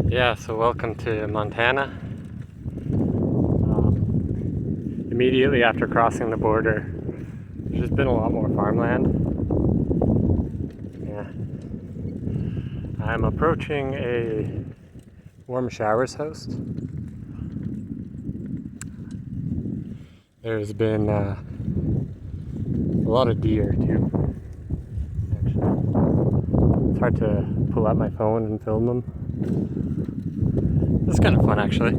Yeah, so welcome to Montana. Immediately after crossing the border, there's just been a lot more farmland. Yeah. I'm approaching a warm showers host. There's been a lot of deer too, actually. It's hard to pull out my phone and film them. It's kind of fun, actually.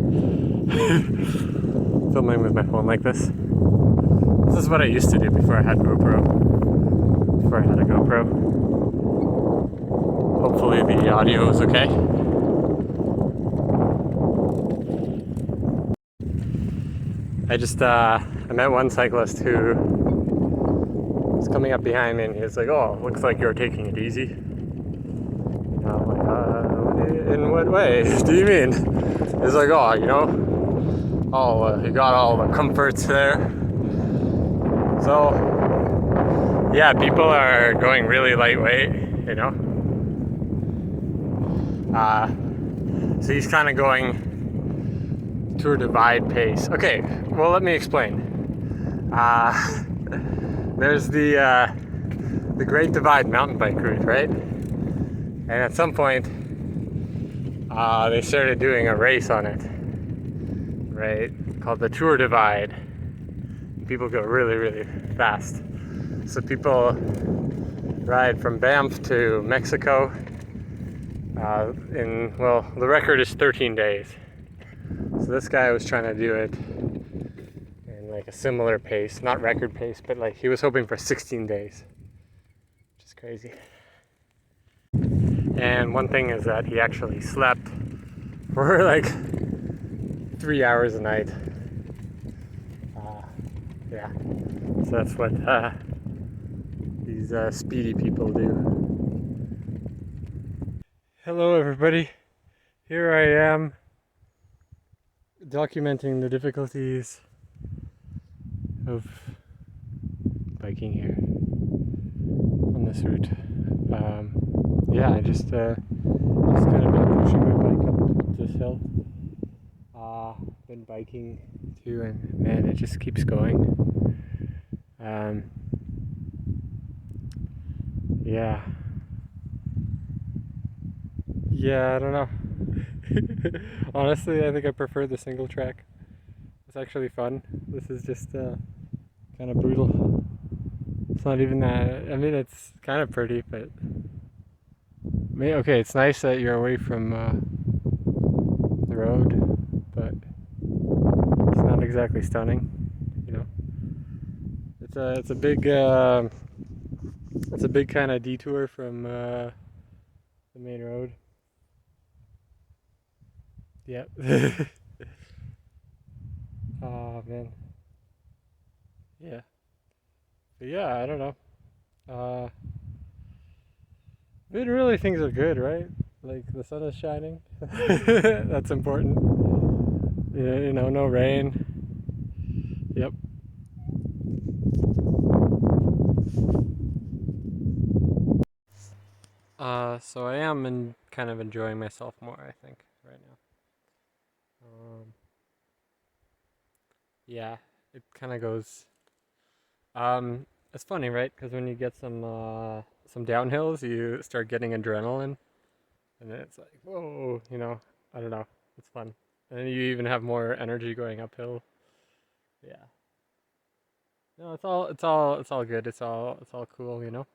Filming with my phone like this. This is what I used to do before I had GoPro. Before I had a GoPro. Hopefully the audio is okay. I met one cyclist who was coming up behind me and he was like, "Oh, looks like you're taking it easy." And I'm like, in what way do you mean? He's like, "Oh, you know, you got all the comforts there." So, yeah, people are going really lightweight, you know. So he's kind of going Tour Divide pace. Okay, well, let me explain. There's the Great Divide mountain bike route, right? And at some point, they started doing a race on it, right? Called the Tour Divide. People go really, really fast. So people ride from Banff to Mexico the record is 13 days. So this guy was trying to do it in like a similar pace, not record pace, but like he was hoping for 16 days, which is crazy. And one thing is that he actually slept for like 3 hours a night. Yeah, so that's what these speedy people do. Hello everybody, here I am documenting the difficulties of biking here on this route. Yeah, I just kind of been pushing my bike up this hill. Been biking too, and man, it just keeps going. Yeah, I don't know. Honestly, I think I prefer the single track. It's actually fun. This is just kind of brutal. It's not even that. I mean, it's kind of pretty, but okay, it's nice that you're away from the road, but it's not exactly stunning. You know, it's a big kind of detour from the main road. Yep. Oh man. Yeah. But yeah, I don't know. I mean, really things are good, right? Like the sun is shining. That's important. Yeah, you know, no rain. Yep. So I am kind of enjoying myself more, I think, right now. Yeah, it kind of goes. It's funny, right? Because when you get some downhills, you start getting adrenaline, and then it's like, whoa, you know, I don't know, it's fun, and then you even have more energy going uphill. Yeah. No, it's all good. It's all cool, you know.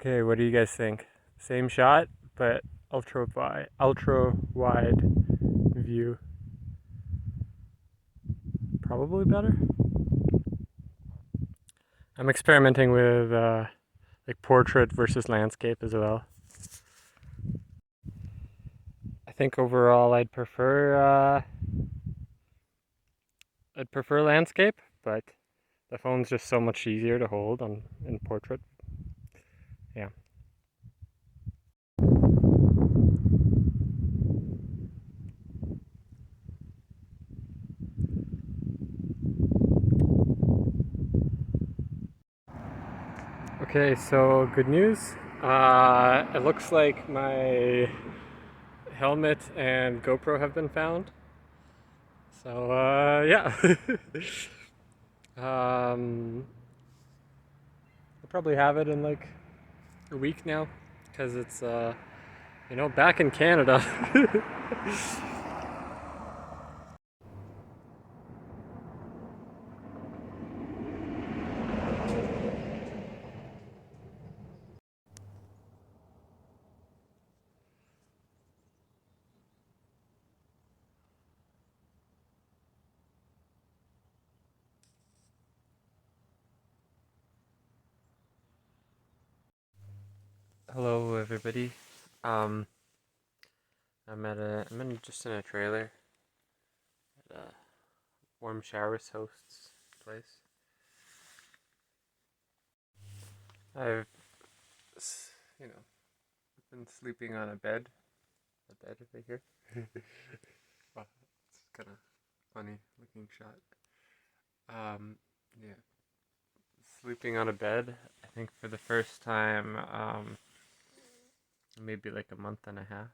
Okay, what do you guys think? Same shot, but ultra wide view. Probably better. I'm experimenting with like portrait versus landscape as well. I think overall I'd prefer landscape, but the phone's just so much easier to hold on in portrait. Yeah. Okay, so good news. It looks like my helmet and GoPro have been found. So yeah. I'll probably have it in like a week now, because it's back in Canada. Hello, everybody. Um, I'm just in a trailer at a warm showers host's place. I've, you know, been sleeping on a bed over here. Wow, it's kind of funny looking shot. Yeah, sleeping on a bed. I think for the first time, maybe like a month and a half.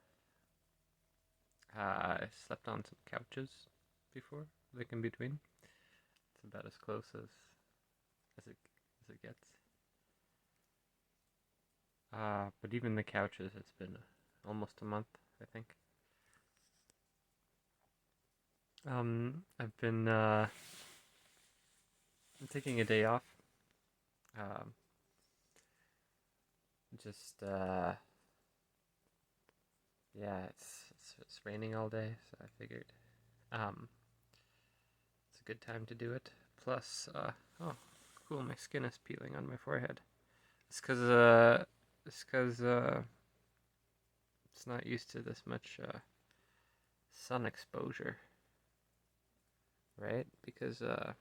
I slept on some couches before, like in between. It's about as close as it gets. But even the couches, it's been almost a month, I think. I've been taking a day off. Um, just yeah, it's raining all day, so I figured um, it's a good time to do it. Plus, oh, cool, my skin is peeling on my forehead. It's because it's not used to this much sun exposure, right? Because I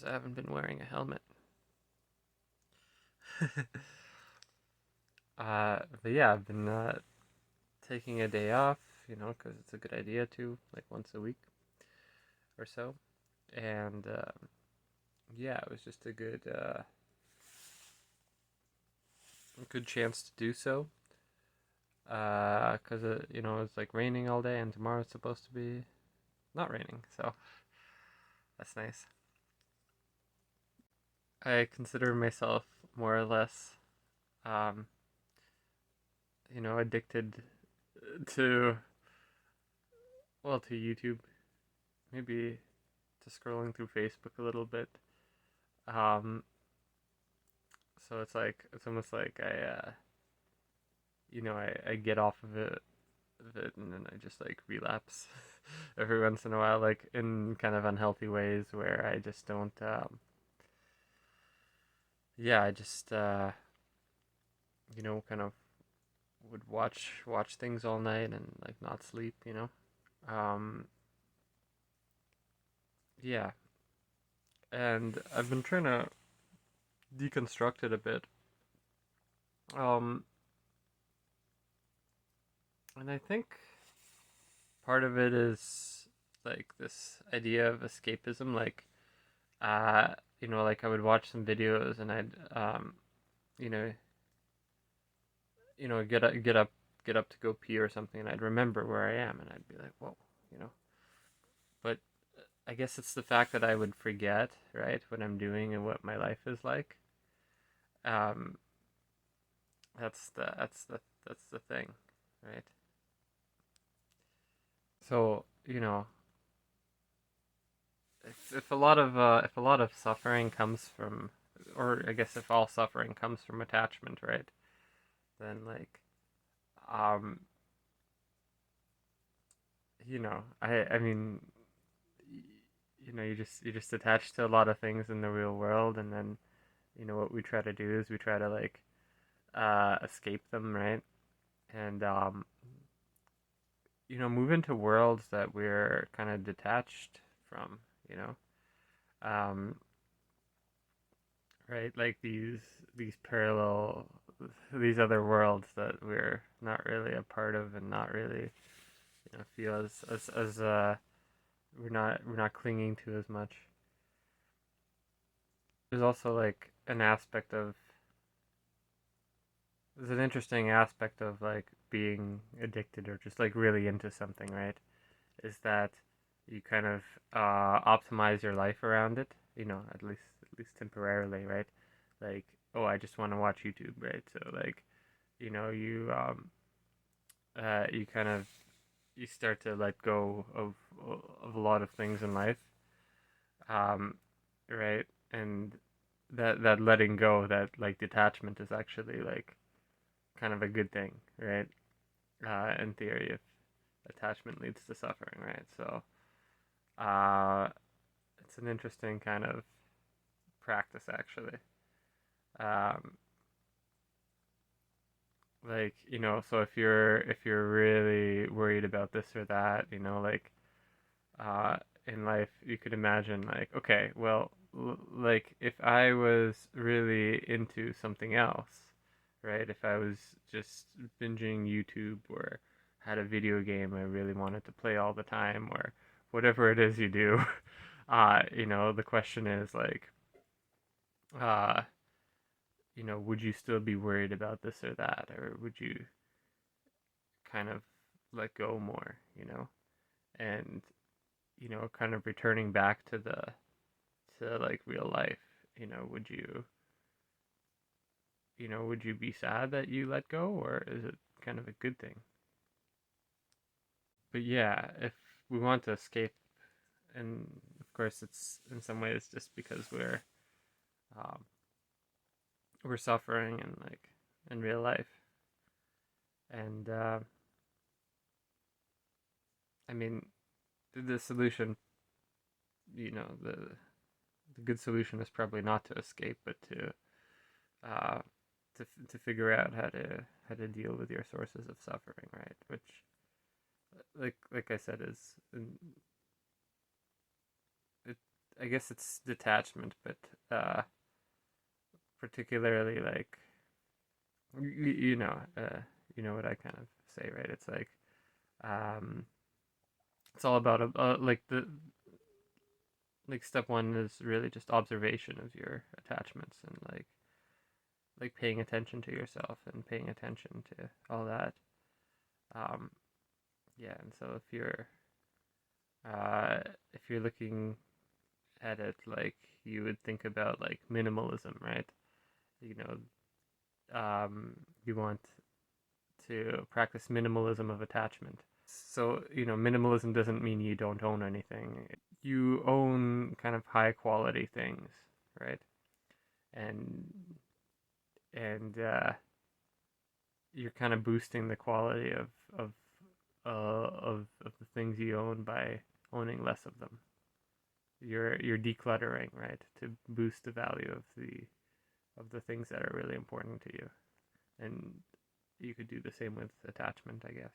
haven't been wearing a helmet. But yeah, I've been taking a day off, because it's a good idea to, like once a week or so. And yeah, it was just a good chance to do so. Because it's like raining all day, and tomorrow it's supposed to be not raining, so that's nice. I consider myself more or less, um, addicted to, well, to YouTube, maybe to scrolling through Facebook a little bit. Um, so it's almost like I get off of it, and then I just like relapse every once in a while, like in kind of unhealthy ways where I just don't, yeah, I just, kind of would watch things all night and like not sleep. Um, yeah, and I've been trying to deconstruct it a bit. Um, and I think part of it is like this idea of escapism, like like I would watch some videos and I'd you know, get up to go pee or something, and I'd remember where I am, and I'd be like, whoa, you know. But I guess it's the fact that I would forget, right, what I'm doing and what my life is like. Um, that's the thing, right? So if a lot of suffering comes or I guess if all suffering comes from attachment, right? Then like, um, I mean, you just attach to a lot of things in the real world, and then what we try to do is we try to like escape them, right? And move into worlds that we're kind of detached from, you know, um, right? Like these parallel, these other worlds that we're not really a part of, and not really, feel as we're not clinging to as much. There's also like an aspect of there's an interesting aspect of like being addicted or just like really into something, right? Is that you kind of optimize your life around it, at least temporarily, right? Like, oh, I just want to watch YouTube, right? So like, you kind of you start to let go of a lot of things in life, um, right? And that letting go, that like detachment, is actually like kind of a good thing, right? In theory, if attachment leads to suffering, right? So, uh, it's an interesting kind of practice, actually. Um, like so if you're really worried about this or that, like uh, in life, you could imagine like, okay, well, like if I was really into something else, right? If I was just binging YouTube, or had a video game I really wanted to play all the time, or whatever it is you do, the question is like, uh, would you still be worried about this or that, or would you kind of let go more, and kind of returning back to like real life, would you be sad that you let go, or is it kind of a good thing? But yeah, if we want to escape, and of course it's in some ways just because um, we're suffering and like in real life, and I mean the solution, the good solution is probably not to escape, but uh, to figure out how to deal with your sources of suffering, right? Which, like I said, is it, I guess it's detachment, but particularly like you, you know what I kind of say, right? It's like um, it's all about like the like step one is really just observation of your attachments, and like paying attention to yourself and paying attention to all that. Um, yeah, and so uh, if you're looking at it like you would think about like minimalism, right? You know, you want to practice minimalism of attachment. So, minimalism doesn't mean you don't own anything. You own kind of high quality things, right? And and you're kind of boosting the quality of the things you own by owning less of them. You're decluttering, right, to boost the value of the things that are really important to you. And you could do the same with attachment, I guess.